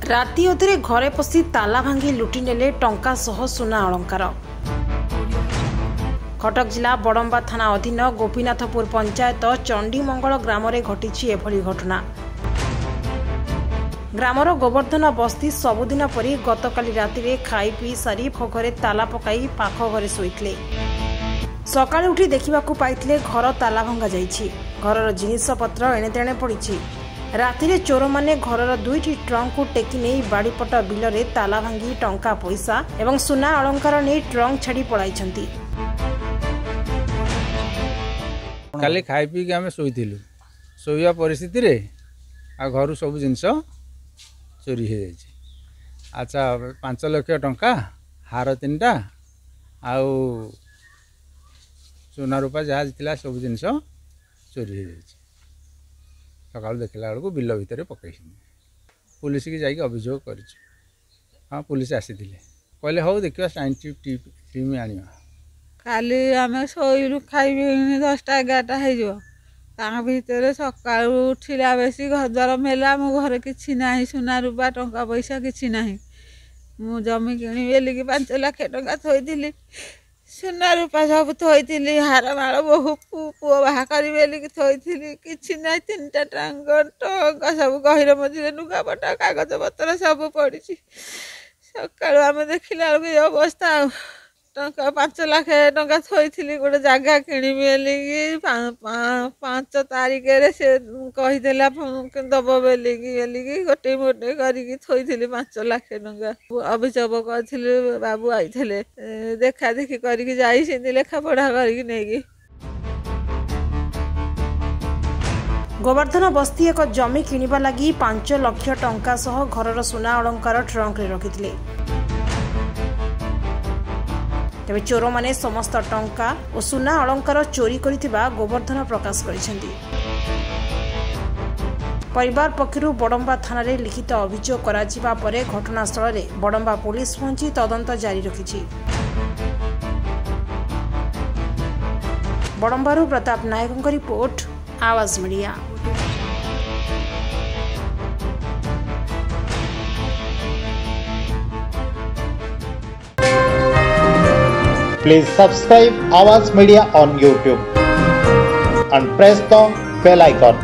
राति अधे घरे पशि ताला भांगी लुटि नेले टंका सह सुना अलंकार। कटक जिला बड़म्बा थाना अधीन गोपीनाथपुर पंचायत चंडीमंगल ग्राम में घटी एभली घटना। ग्रामर गोवर्धन बस्ती सबुदिन परी गतकाली राति खाई पी सारी घरे ताला पकाई पाख घरे शोइथिले। सकाळे उठी देखिबाकू पाइथिले घर ताला भंगा जाइछि। घरर जिनिस पत्र एणेतेणे पड़िछि। रातिरे चोर माने घरर दुईटी ट्रंक को टेकी नहीं बाड़ीपट बिलरे ताला भांगी टंका पैसा एवं सुना अलंकार नहीं ट्रंक छाड़ी पलाइछंती। काली खाई पी के आम शोइथिलु। शोइया परिस्थिति रे आ घर सब जिनस चोरी हो जाइछि। अच्छा 5 लाख टंका हार 3टा आउ सोना रूपा जहाँ था सब जिनस चोरी हो जाइछि। सका देखला बेलू बिल भितर पकई पुलिस की जाकि अभियोग कर। हाँ पुलिस आसी कहले हौ देखा साइंटिफिक टीम आने काली आम शोलु खाई 10टा 11टा हो भितर सका उठिला बेसी घरद्वार मेला मो घर कि ना सुना रूपा टंका पैसा कि ना मु जमी किणी बेलिकी 5 लाख टंका थोड़ी सुना रूपा सब थोड़ी हार माल बहु पुओ बाहा करी थोड़ी कि ना 3टा टंका सब गहिर मझे लुगापटा कागज पत्र सब पड़ी। सका आम देखला बेलू अवस्था टंका 5 लाख टंका थोड़ी गोटे जगह किणी बेलिकी 5 तारिख से कहीदेला दब बेलिकी गोटे मोटे करके थोड़ी 5 लाख टंका अभियोग कर बाबू आई देखा देखी करके जाई लेखा पढ़ा करके नहीं। गोवर्धन बस्ती एक जमी किनिबा लगी 5 लाख टंका सह घरर सुना अलंकार ट्रंक रे रखिथिले। तेबे चोर माने समस्त टंका और सुना अलंकार चोरी करिथिबा गोवर्धन प्रकाश करिसेंती। परिवार पक्षरु बड़म्बा थाना रे लिखित अभियोग कराजिबा परे घटनास्थल रे बड़म्बा पुलिस पहुंची तदंत जारी रखिछि। बड़म्बारु प्रताप नायकଙ୍କ रिपोर्ट आवाज media. Please subscribe Awaaz Media on YouTube and press the bell icon.